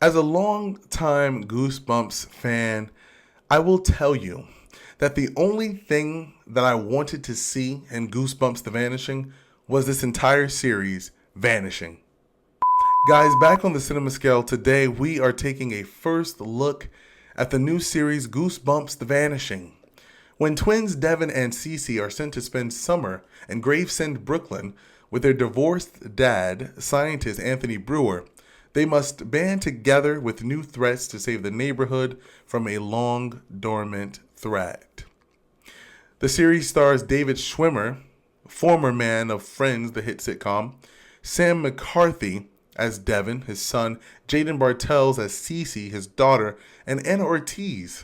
As a long-time Goosebumps fan, I will tell you that the only thing that I wanted to see in Goosebumps The Vanishing was this entire series, Vanishing. Guys, back on the cinema scale, today we are taking a first look at the new series Goosebumps The Vanishing. When twins Devin and Cece are sent to spend summer in Gravesend, Brooklyn, with their divorced dad, scientist Anthony Brewer, they must band together with new threats to save the neighborhood from a long-dormant threat. The series stars David Schwimmer, former man of Friends, the hit sitcom, Sam McCarthy as Devin, his son, Jaden Bartels as Cece, his daughter, and Anna Ortiz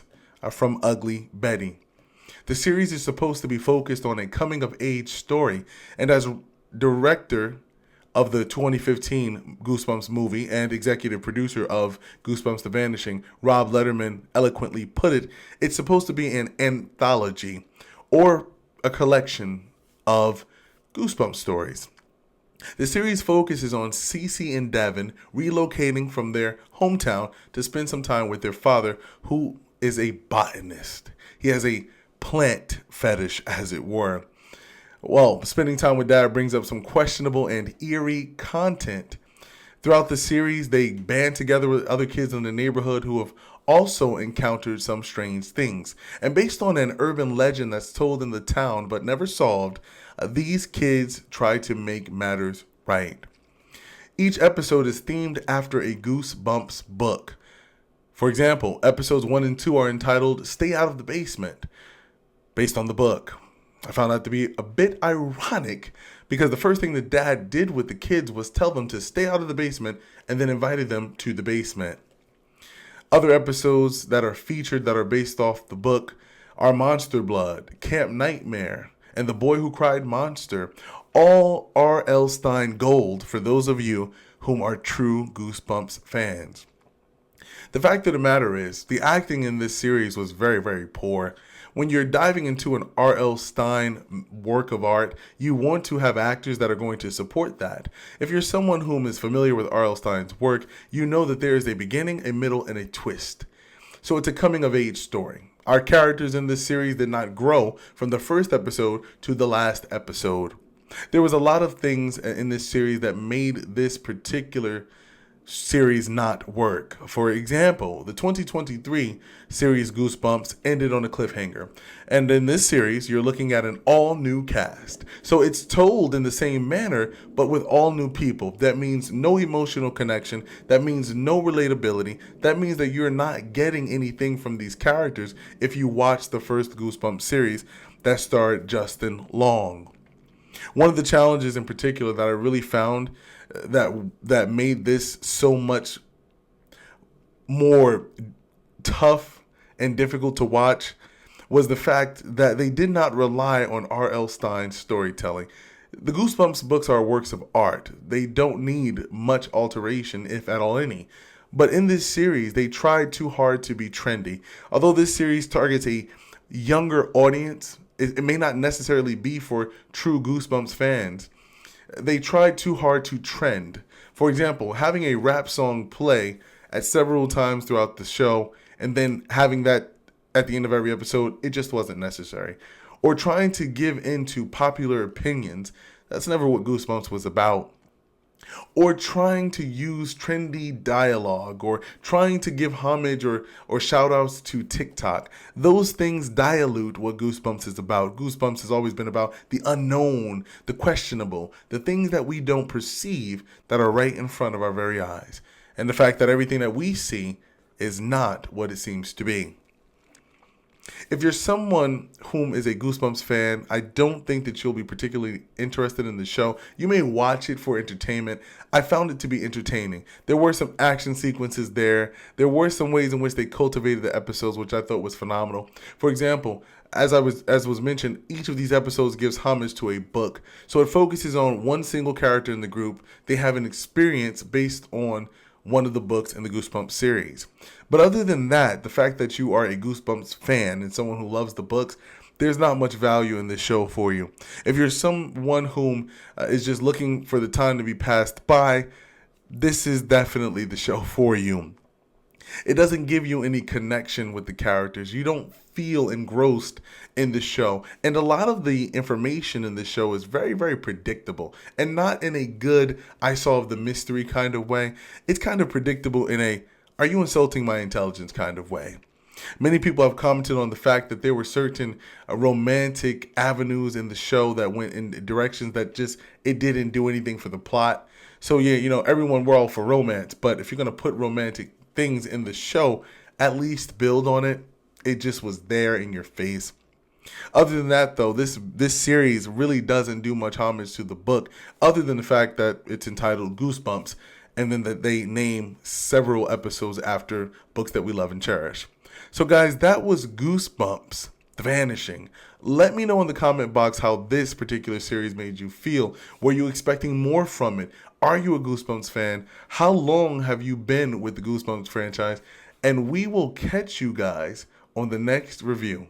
from Ugly Betty. The series is supposed to be focused on a coming-of-age story, and as director of the 2015 Goosebumps movie and executive producer of Goosebumps The Vanishing, Rob Letterman eloquently put it, it's supposed to be an anthology or a collection of Goosebumps stories. The series focuses on Cece and Devin relocating from their hometown to spend some time with their father, who is a botanist. He has a plant fetish, as it were. Well, spending time with dad brings up some questionable and eerie content. Throughout the series, they band together with other kids in the neighborhood who have also encountered some strange things. And based on an urban legend that's told in the town but never solved, these kids try to make matters right. Each episode is themed after a Goosebumps book. For example, episodes 1 and 2 are entitled Stay Out of the Basement, based on the book. I found that to be a bit ironic because the first thing the dad did with the kids was tell them to stay out of the basement and then invited them to the basement. Other episodes that are featured that are based off the book are Monster Blood, Camp Nightmare, and The Boy Who Cried Monster. All R.L. Stine gold for those of you whom are true Goosebumps fans. The fact of the matter is, the acting in this series was very, very poor. When you're diving into an R.L. Stine work of art, you want to have actors that are going to support that. If you're someone whom is familiar with R.L. Stine's work, you know that there is a beginning, a middle, and a twist. So it's a coming-of-age story. Our characters in this series did not grow from the first episode to the last episode. There was a lot of things in this series that made this particular series not work. For example, the 2023 series Goosebumps ended on a cliffhanger. And in this series, you're looking at an all-new cast. So it's told in the same manner, but with all new people. That means no emotional connection. That means no relatability. That means that you're not getting anything from these characters if you watch the first Goosebumps series that starred Justin Long. One of the challenges in particular that I really found that made this so much more tough and difficult to watch was the fact that they did not rely on R.L. Stine's storytelling. The Goosebumps books are works of art. They don't need much alteration, if at all any. But in this series, they tried too hard to be trendy. Although this series targets a younger audience, it may not necessarily be for true Goosebumps fans. They tried too hard to trend. For example, having a rap song play at several times throughout the show and then having that at the end of every episode, it just wasn't necessary. Or trying to give in to popular opinions. That's never what Goosebumps was about. Or trying to use trendy dialogue, or trying to give homage or shout outs to TikTok. Those things dilute what Goosebumps is about. Goosebumps has always been about the unknown, the questionable, the things that we don't perceive that are right in front of our very eyes. And the fact that everything that we see is not what it seems to be. If you're someone whom is a Goosebumps fan, I don't think that you'll be particularly interested in the show. You may watch it for entertainment. I found it to be entertaining. There were some action sequences there. There were some ways in which they cultivated the episodes, which I thought was phenomenal. For example, as was mentioned, each of these episodes gives homage to a book. So it focuses on one single character in the group. They have an experience based on one of the books in the Goosebumps series. But other than that, the fact that you are a Goosebumps fan and someone who loves the books, there's not much value in this show for you. If you're someone whom is just looking for the time to be passed by, this is definitely the show for you. It doesn't give you any connection with the characters. You don't feel engrossed in the show. And a lot of the information in the show is very, very predictable. And not in a good, I solved the mystery kind of way. It's kind of predictable in a, are you insulting my intelligence kind of way. Many people have commented on the fact that there were certain romantic avenues in the show that went in directions that just, it didn't do anything for the plot. So yeah, everyone, we're all for romance, but if you're going to put romantic things in the show, at least build on it. It just was there in your face. Other than that, though, this series really doesn't do much homage to the book, other than the fact that it's entitled Goosebumps, and then that they name several episodes after books that we love and cherish. So guys, that was Goosebumps, The Vanishing. Let me know in the comment box how this particular series made you feel. Were you expecting more from it? Are you a Goosebumps fan? How long have you been with the Goosebumps franchise? And we will catch you guys on the next review.